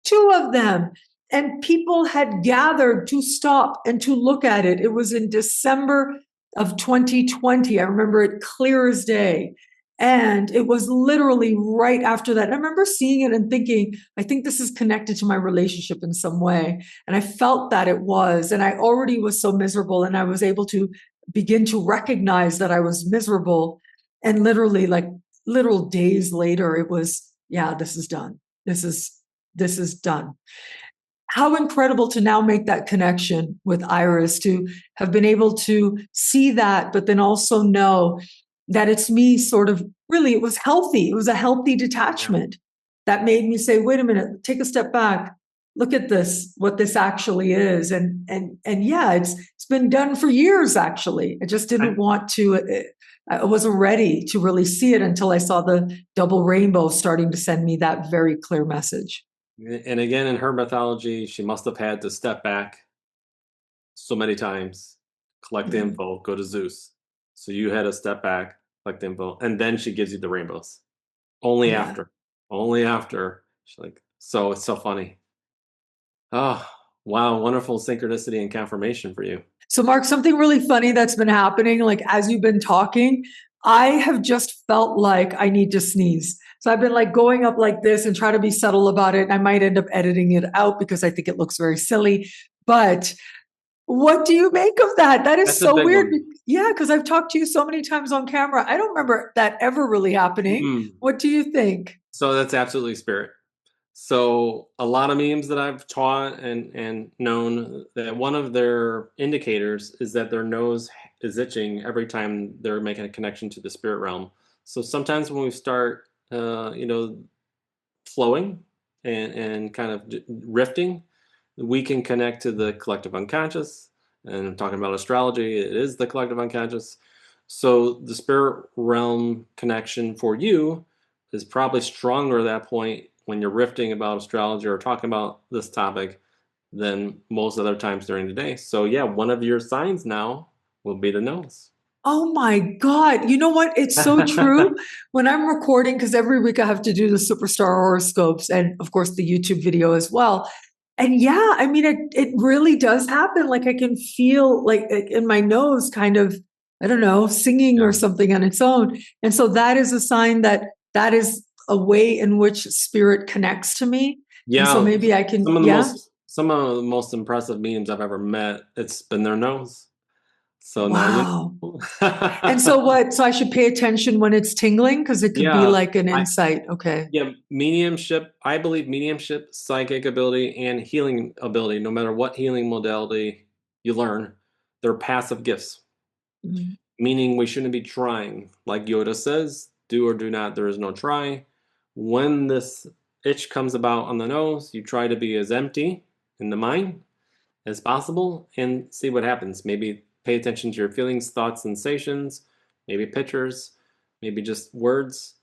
Speaker 1: two of them. And people had gathered to stop and to look at it. It was in December of 2020. I remember it clear as day. And it was literally right after that. And I remember seeing it and thinking, I think this is connected to my relationship in some way. And I felt that it was. And I already was so miserable. And I was able to begin to recognize that I was miserable. And literally, like literal days later, it was, yeah, this is done. This is done. How incredible to now make that connection with Iris, to have been able to see that, but then also know that it's me sort of really, it was healthy. It was a healthy
Speaker 2: Yeah.
Speaker 1: detachment that made me say, wait a minute, take a step back, look at this, what this actually is. And yeah, it's been done for years, actually. I just didn't
Speaker 2: I,
Speaker 1: want to, I wasn't ready to really see it until I saw the double rainbow starting to send me that very clear message.
Speaker 2: and again, in her mythology, she must have had to step back so many times, collect the
Speaker 1: Yeah.
Speaker 2: info, go to Zeus. So you had to step back, collect the info, and then she gives you the rainbows. Only
Speaker 1: Yeah.
Speaker 2: after. Only after. She's like, so it's so funny. Oh, wow, wonderful synchronicity and confirmation for you.
Speaker 1: So, Mark, something really funny that's been happening, like as you've been talking, I have just felt like I need to sneeze. So I've been like going up like this and try to be subtle about it. I might end up editing it out because I think it looks very silly. But what do you make of that? That is
Speaker 2: That's a
Speaker 1: so
Speaker 2: big
Speaker 1: weird.
Speaker 2: one.
Speaker 1: Yeah, because I've talked to you so many times on camera. I don't remember that ever really happening.
Speaker 2: Mm.
Speaker 1: What do you think?
Speaker 2: So that's absolutely spirit. So a lot of memes that I've taught and known that one of their indicators is that their nose is itching every time they're making a connection to the spirit realm. So sometimes when we start, flowing and kind of rifting, we can connect to the collective unconscious. And I'm talking about astrology, it is the collective unconscious. So the spirit realm connection for you is probably stronger at that point when you're rifting about astrology or talking about this topic than most other times during the day. So yeah, one of your signs now will be the nose.
Speaker 1: Oh my God. You know what? It's so true. When I'm recording, because every week I have to do the superstar horoscopes and, of course, the YouTube video as well. And yeah, I mean, it really does happen. Like I can feel like in my nose kind of, I don't know, singing or
Speaker 2: Yeah.
Speaker 1: something on its own. And so that is a sign that that is a way in which spirit connects to me. And so
Speaker 2: Yeah,
Speaker 1: maybe I can, yeah.
Speaker 2: some of the most impressive memes I've ever met, it's been their nose. So now you
Speaker 1: Wow.
Speaker 2: know.
Speaker 1: And so what? So I should pay attention when it's tingling because it could be
Speaker 2: Yeah,
Speaker 1: like an
Speaker 2: I
Speaker 1: insight. Okay.
Speaker 2: yeah, mediumship, I believe mediumship, psychic ability, and healing ability, no matter what healing modality you learn, they're passive gifts,
Speaker 1: Mhm.
Speaker 2: meaning we shouldn't be trying. Like Yoda says, do or do not, there is no try. When this itch comes about on the nose, you try to be as empty in the mind as possible and see what happens. Maybe pay attention to your feelings, thoughts, sensations, maybe pictures, maybe just words,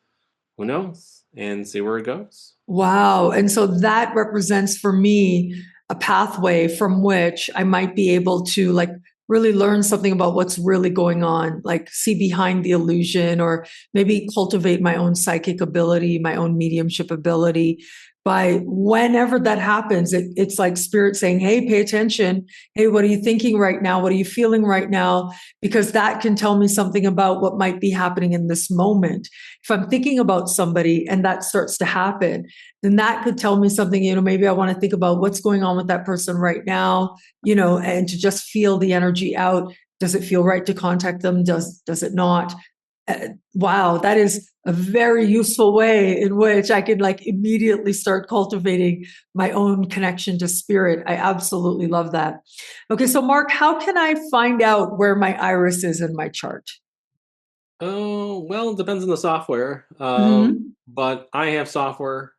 Speaker 2: who knows, and see where it goes.
Speaker 1: Wow. And so that represents for me a pathway from which I might be able to like really learn something about what's really going on, like see behind the illusion, or maybe cultivate my own psychic ability, my own mediumship ability. By whenever that happens, it's like spirit saying, hey, pay attention. Hey, what are you thinking right now? What are you feeling right now? Because that can tell me something about what might be happening in this moment. If I'm thinking about somebody and that starts to happen, then that could tell me something, maybe I want to think about what's going on with that person right now, and to just feel the energy out. Does it feel right to contact them? Does it not? Wow, that is a very useful way in which I can like immediately start cultivating my own connection to spirit. I absolutely love that. Okay, so Mark, how can I find out where my iris is in my chart?
Speaker 2: Oh, well, it depends on the software.
Speaker 1: Mhm.
Speaker 2: But I have software,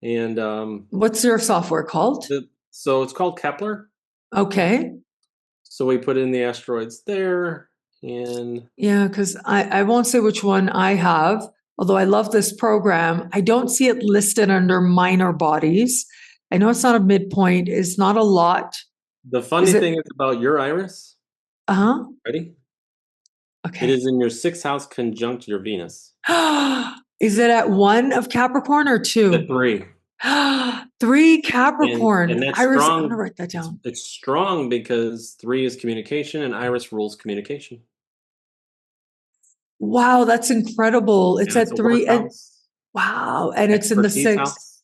Speaker 2: and
Speaker 1: What's your software called?
Speaker 2: so it's called Kepler.
Speaker 1: Okay.
Speaker 2: So we put in the asteroids there, and
Speaker 1: Yeah, because I won't say which one I have, although I love this program. I don't see it listed under minor bodies. I know it's not a midpoint, it's not a lot.
Speaker 2: the
Speaker 1: Is
Speaker 2: funny
Speaker 1: it?
Speaker 2: thing is about your iris.
Speaker 1: Uh-huh.
Speaker 2: Ready? It
Speaker 1: Okay.
Speaker 2: is in your sixth house conjunct your Venus.
Speaker 1: Is it at one of Capricorn or
Speaker 2: The
Speaker 1: two?
Speaker 2: three,
Speaker 1: Three
Speaker 2: and
Speaker 1: Capricorn.
Speaker 2: that's
Speaker 1: Iris, I'm gonna
Speaker 2: strong.
Speaker 1: write that
Speaker 2: It's
Speaker 1: down.
Speaker 2: it's strong because three is communication, and iris rules communication.
Speaker 1: Wow, that's incredible. It's
Speaker 2: And it's
Speaker 1: at
Speaker 2: a work
Speaker 1: three, and
Speaker 2: house,
Speaker 1: wow, and it's in the
Speaker 2: expertise
Speaker 1: sixth.
Speaker 2: house.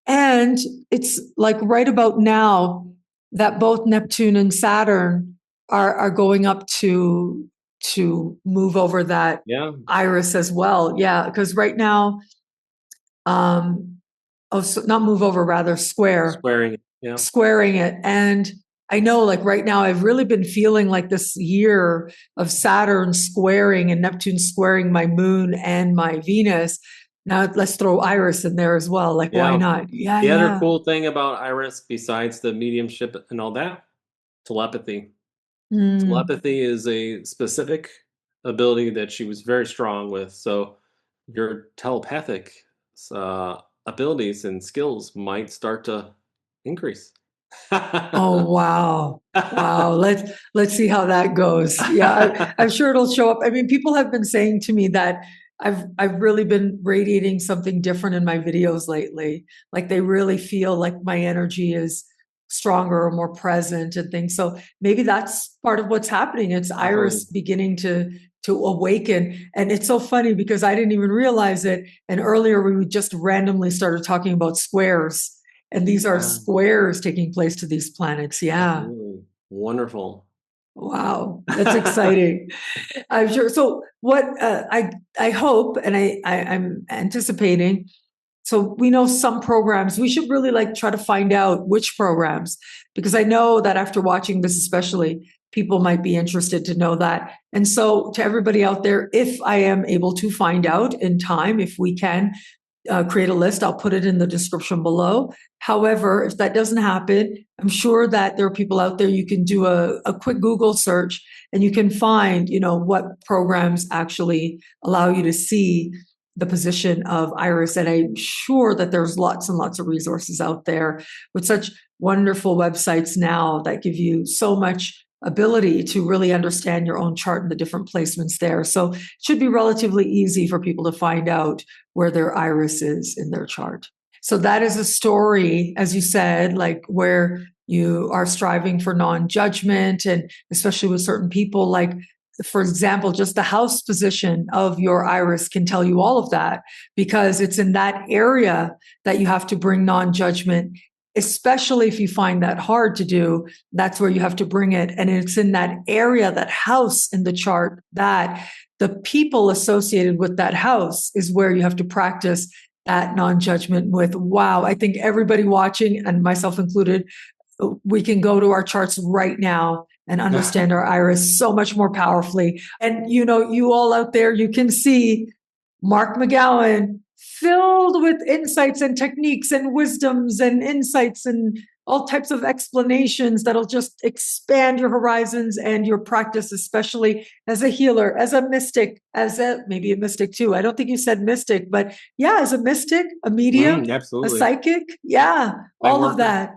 Speaker 1: And it's like right about now that both Neptune and Saturn are going up to move over that
Speaker 2: Yeah,
Speaker 1: iris as well. Yeah, because right now, um, oh, so not move over, rather
Speaker 2: squaring. Yeah,
Speaker 1: squaring it. And I know, like right now, I've really been feeling like this year of Saturn squaring and Neptune squaring my moon and my Venus. Now let's throw Iris in there as well. Like, why
Speaker 2: yeah.
Speaker 1: not? Yeah,
Speaker 2: The other
Speaker 1: yeah.
Speaker 2: cool thing about iris, besides the mediumship and all that, telepathy.
Speaker 1: Mm.
Speaker 2: Telepathy is a specific ability that she was very strong with. So your telepathic uh, abilities and skills might start to increase.
Speaker 1: Oh wow. Wow. Let's see how that goes. Yeah, I'm sure it'll show up. I mean, people have been saying to me that I've really been radiating something different in my videos lately. Like they really feel like my energy is stronger or more present and things. So maybe that's part of what's happening. It's
Speaker 2: Definitely.
Speaker 1: Iris beginning to awaken. And it's so funny because I didn't even realize it. And earlier we just randomly started talking about squares. And these are
Speaker 2: Yeah,
Speaker 1: squares taking place to these planets. Yeah.
Speaker 2: absolutely. Wonderful.
Speaker 1: Wow. That's exciting. I'm sure. So what I hope and I'm anticipating. So we know some programs, we should really like try to find out which programs, because I know that after watching this, especially, people might be interested to know that. And so to everybody out there, if I am able to find out in time, if we can, create a list. I'll put it in the description below. However, if that doesn't happen, I'm sure that there are people out there. You can do a quick Google search and you can find, what programs actually allow you to see the position of iris. And I'm sure that there's lots and lots of resources out there with such wonderful websites now that give you so much ability to really understand your own chart and the different placements there. So it should be relatively easy for people to find out where their iris is in their chart. So that is a story, as you said, like where you are striving for non-judgment, and especially with certain people, like, for example, just the house position of your iris can tell you all of that, because it's in that area that you have to bring non-judgment, especially if you find that hard to do. That's where you have to bring it. And it's in that area, that house in the chart, that the people associated with that house is where you have to practice that non-judgment with. Wow, I think everybody watching, and myself included, we can go to our charts right now and understand our iris so much more powerfully. And you all out there, you can see Mark Mcgowan filled with insights and techniques and wisdoms and insights and all types of explanations that'll just expand your horizons and your practice, especially as a healer, as a mystic, maybe a mystic too. I don't think you said mystic, but yeah, as a mystic, a medium, a
Speaker 2: Absolutely.
Speaker 1: psychic. Yeah, all
Speaker 2: Light
Speaker 1: of that.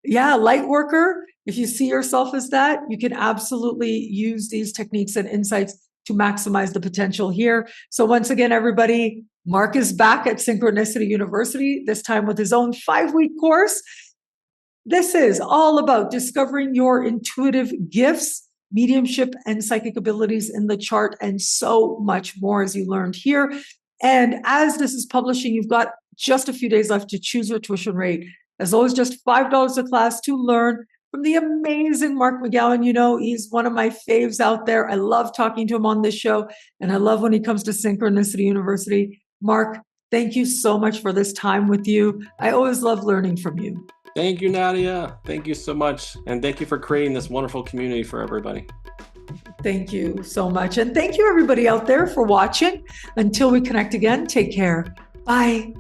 Speaker 1: Yeah, light worker. If you see yourself as that, you can absolutely use these techniques and insights to maximize the potential here. So once again, everybody, Mark is back at Synchronicity University, this time with his own 5-week course. This is all about discovering your intuitive gifts, mediumship, and psychic abilities in the chart, and so much more, as you learned here. And as this is publishing, you've got just a few days left to choose your tuition rate. As always, just $5 a class to learn from the amazing Mark Mcgowan. You know, he's one of my faves out there. I love talking to him on this show, and I love when he comes to Synchronicity University. Mark, thank you so much for this time with you. I always love learning from you.
Speaker 2: Thank you, Nadiya. Thank you so much. And thank you for creating this wonderful community for everybody.
Speaker 1: Thank you so much. And thank you, everybody out there, for watching. Until we connect again, take care. Bye.